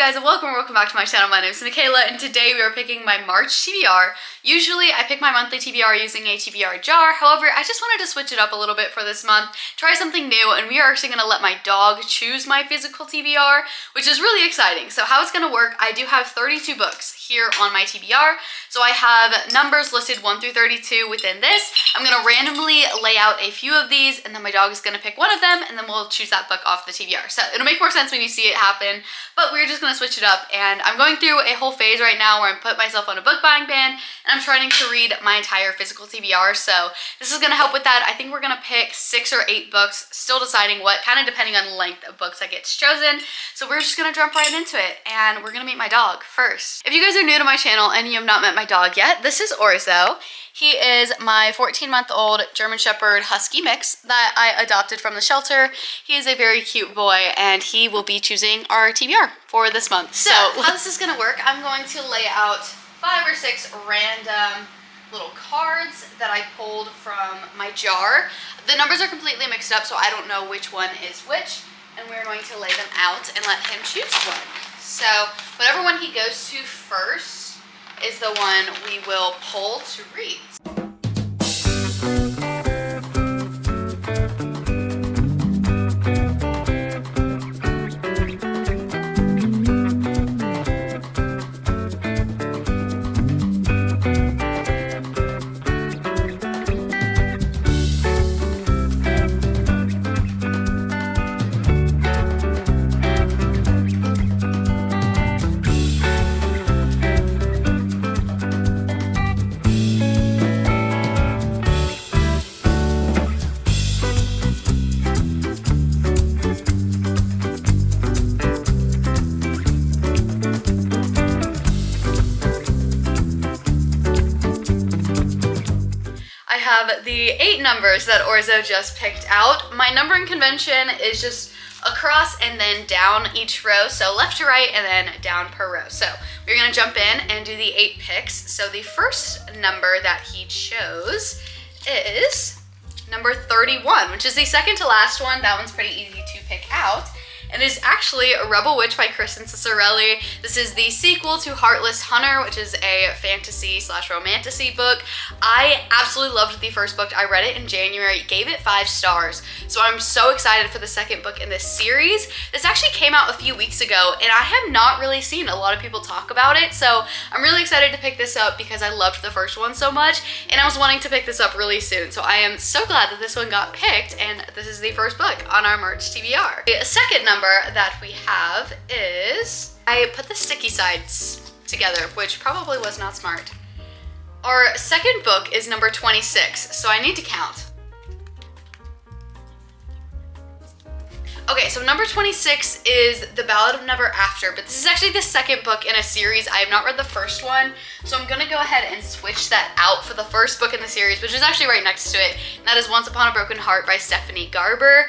guys, and welcome back to my channel. My name is Makayla, and today we are picking my March TBR. Usually I pick my monthly TBR using a TBR jar. However, I just wanted to switch it up a little bit for this month, try something new, and we are actually going to let my dog choose my physical TBR, which is really exciting. So how it's going to work, I do have 32 books here on my TBR. So I have numbers listed 1 through 32 within this. I'm going to randomly lay out a few of these, and then my dog is going to pick one of them, and then we'll choose that book off the TBR. So it'll make more sense when you see it happen, but we're just going to switch it up. And I'm going through a whole phase right now where I'm putting myself on a book buying ban, and I'm trying to read my entire physical TBR. So this is going to help with that. I think we're going to pick 6 or 8 books, still deciding what, kind of depending on the length of books that gets chosen. So we're just going to jump right into it, and we're going to meet my dog first. If you guys are new to my channel and you have not met my dog yet, this is Orzo. He is my 14-month-old German Shepherd Husky mix that I adopted from the shelter. He is a very cute boy, and he will be choosing our TBR for this month. So how this is going to work, I'm going to lay out 5 or 6 random little cards that I pulled from my jar. The numbers are completely mixed up, so I don't know which one is which, and we're going to lay them out and let him choose one. So whatever one he goes to first is the one we will pull to read. The 8 numbers that Orzo just picked out. My numbering convention is just across and then down each row, so left to right and then down per row. So we're gonna jump in and do the 8 picks. So the first number that he chose is number 31, which is the second to last one. That one's pretty easy to pick out. And it is actually Rebel Witch by Kristen Cicerelli. This is the sequel to Heartless Hunter, which is a fantasy/romantasy book. I absolutely loved the first book. I read it in January, gave it 5 stars. So I'm so excited for the second book in this series. This actually came out a few weeks ago, and I have not really seen a lot of people talk about it. So I'm really excited to pick this up because I loved the first one so much, and I was wanting to pick this up really soon. So I am so glad that this one got picked, and this is the first book on our March TBR. The second number that we have is, I put the sticky sides together, which probably was not smart. Our second book is number 26, so I need to count. Okay, so number 26 is The Ballad of Never After, but this is actually the second book in a series. I have not read the first one, so I'm gonna go ahead and switch that out for the first book in the series, which is actually right next to it, and that is Once Upon a Broken Heart by Stephanie Garber.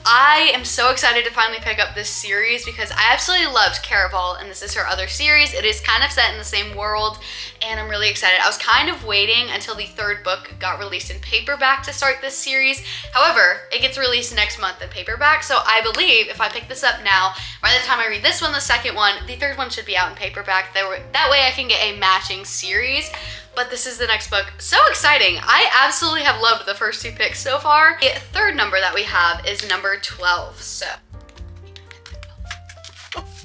I am so excited to finally pick up this series because I absolutely loved Caraval, and this is her other series. It is kind of set in the same world, and I'm really excited. I was kind of waiting until the 3rd book got released in paperback to start this series. However, it gets released next month in paperback, so I believe if I pick this up now, by the time I read this one, the second one, the 3rd one should be out in paperback. That way I can get a matching series. But this is the next book. So exciting. I absolutely have loved the first 2 picks so far. The 3rd number that we have is number 12.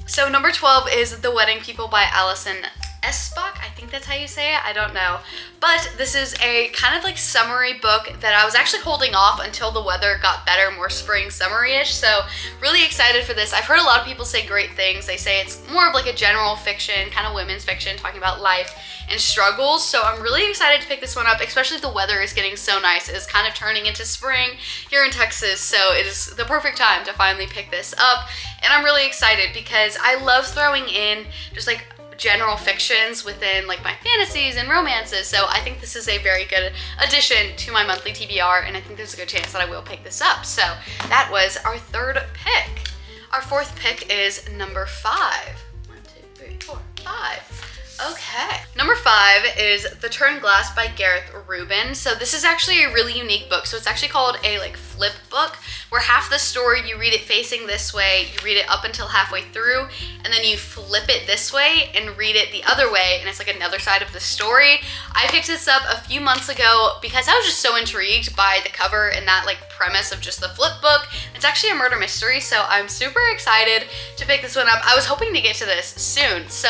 So number 12 is The Wedding People by Alison Espach. I think that's how you say it. I don't know. But this is a kind of like summery book that I was actually holding off until the weather got better, more spring summery-ish. So really excited for this. I've heard a lot of people say great things. They say it's more of like a general fiction, kind of women's fiction, talking about life and struggles. So I'm really excited to pick this one up, especially if the weather is getting so nice. It is kind of turning into spring here in Texas, so it is the perfect time to finally pick this up. And I'm really excited because I love throwing in just like general fictions within like my fantasies and romances, so I think this is a very good addition to my monthly TBR, and I think there's a good chance that I will pick this up. So that was our 3rd pick. Our 4th pick is number 5. 1, 2, 3, 4, 5. Okay. Number 5 is The Turned Glass by Gareth Rubin. So this is actually a really unique book. So it's actually called a like flip book, where half the story you read it facing this way, you read it up until halfway through, and then you flip it this way and read it the other way, and it's like another side of the story. I picked this up a few months ago because I was just so intrigued by the cover and that like premise of just the flip book. It's actually a murder mystery, so I'm super excited to pick this one up. I was hoping to get to this soon, so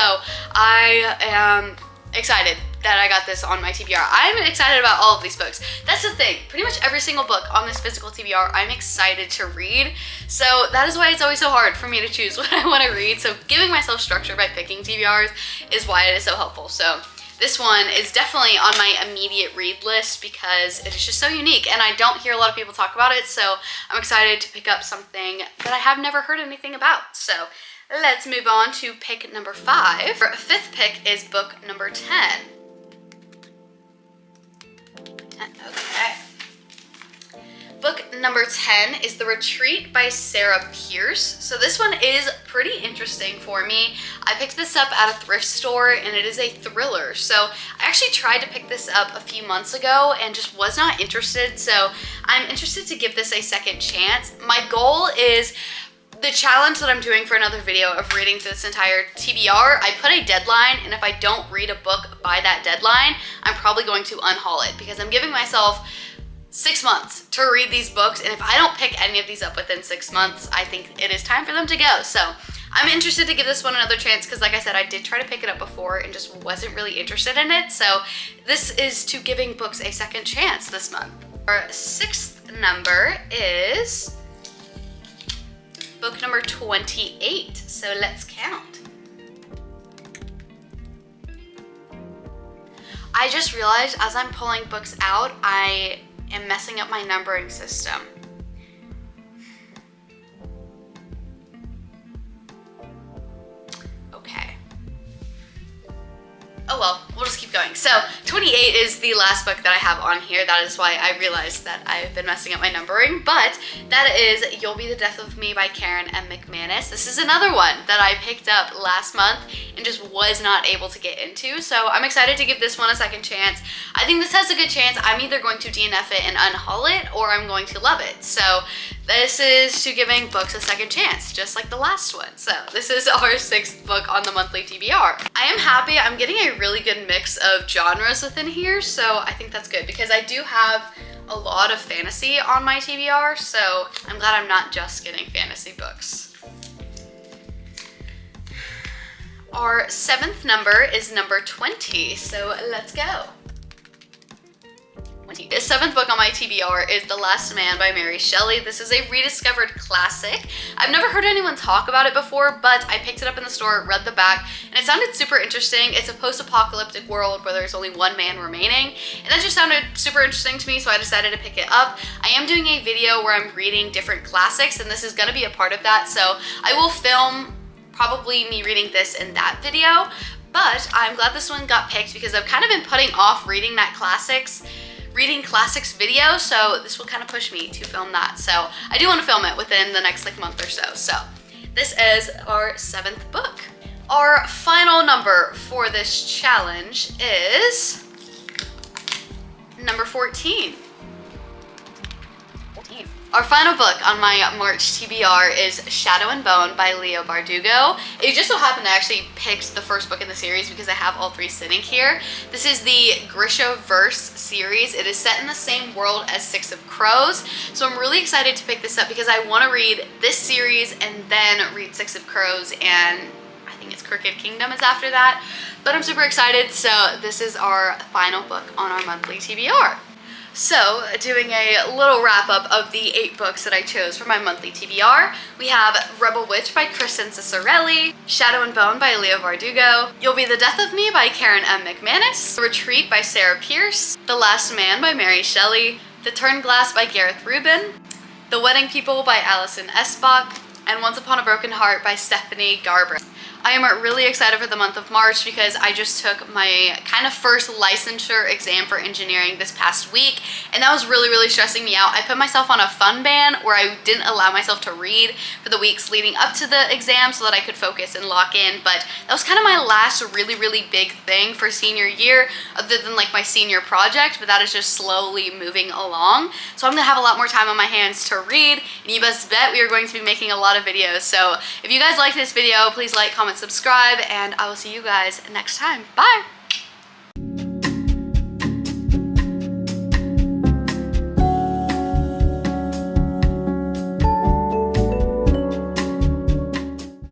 I am excited that I got this on my TBR. I'm excited about all of these books. That's the thing. Pretty much every single book on this physical TBR, I'm excited to read. So that is why it's always so hard for me to choose what I want to read. So giving myself structure by picking TBRs is why it is so helpful. So this one is definitely on my immediate read list because it is just so unique and I don't hear a lot of people talk about it. So I'm excited to pick up something that I have never heard anything about. So let's move on to pick number 5. Our 5th pick is book number 10. Okay. Book number 10 is The Retreat by Sarah Pierce. So this one is pretty interesting for me. I picked this up at a thrift store and it is a thriller. So I actually tried to pick this up a few months ago and just was not interested. So I'm interested to give this a second chance. My goal is the challenge that I'm doing for another video of reading this entire TBR. I put a deadline, and if I don't read a book by that deadline, I'm probably going to unhaul it because I'm giving myself 6 months to read these books, and if I don't pick any of these up within 6 months, I think it is time for them to go. So I'm interested to give this one another chance because like I said, I did try to pick it up before and just wasn't really interested in it. So this is to giving books a second chance this month. Our 6th number is book number 28, so let's count. I just realized as I'm pulling books out, I am messing up my numbering system. Okay. Oh well, we'll just keep going. So 28 is the last book that I have on here. That is why I realized that I've been messing up my numbering, but that is You'll Be the Death of Me by Karen M. McManus. This is another one that I picked up last month and just was not able to get into, so I'm excited to give this one a second chance. I think this has a good chance. I'm either going to DNF it and unhaul it, or I'm going to love it. So this is to giving books a second chance, just like the last one. So this is our 6th book on the monthly TBR. I am happy. I'm getting a really good mix of genres within here, so I think that's good because I do have a lot of fantasy on my TBR, so I'm glad I'm not just getting fantasy books. Our 7th number is number 20, so let's go. The 7th book on my TBR is The Last Man by Mary Shelley. This is a rediscovered classic. I've never heard anyone talk about it before, but I picked it up in the store, read the back, and it sounded super interesting. It's a post-apocalyptic world where there's only one man remaining, and that just sounded super interesting to me, so I decided to pick it up. I am doing a video where I'm reading different classics, and this is going to be a part of that, so I will film probably me reading this in that video, but I'm glad this one got picked because I've kind of been putting off reading classics video, so this will kind of push me to film that. So I do want to film it within the next like month or so. So this is our 7th book. Our final number for this challenge is number 14. Our final book on my March TBR is Shadow and Bone by Leigh Bardugo. It just so happened I actually picked the first book in the series because I have all 3 sitting here. This is the Grisha-verse series. It is set in the same world as Six of Crows. So I'm really excited to pick this up because I want to read this series and then read Six of Crows, and I think it's Crooked Kingdom is after that. But I'm super excited, so this is our final book on our monthly TBR. So, doing a little wrap up of the 8 books that I chose for my monthly TBR, we have Rebel Witch by Kristen Ciccarelli, Shadow and Bone by Leigh Bardugo, You'll Be the Death of Me by Karen M. McManus, The Retreat by Sarah Pierce, The Last Man by Mary Shelley, The Turned Glass by Gareth Rubin, The Wedding People by Alison Esbach, and Once Upon a Broken Heart by Stephanie Garber. I am really excited for the month of March because I just took my kind of first licensure exam for engineering this past week, and that was really stressing me out. I put myself on a fun ban where I didn't allow myself to read for the weeks leading up to the exam so that I could focus and lock in, but that was kind of my last really big thing for senior year, other than like my senior project, but that is just slowly moving along. So I'm gonna have a lot more time on my hands to read, and you best bet we are going to be making a lot of videos. So if you guys like this video, please like, comment, subscribe, and I will see you guys next time. Bye!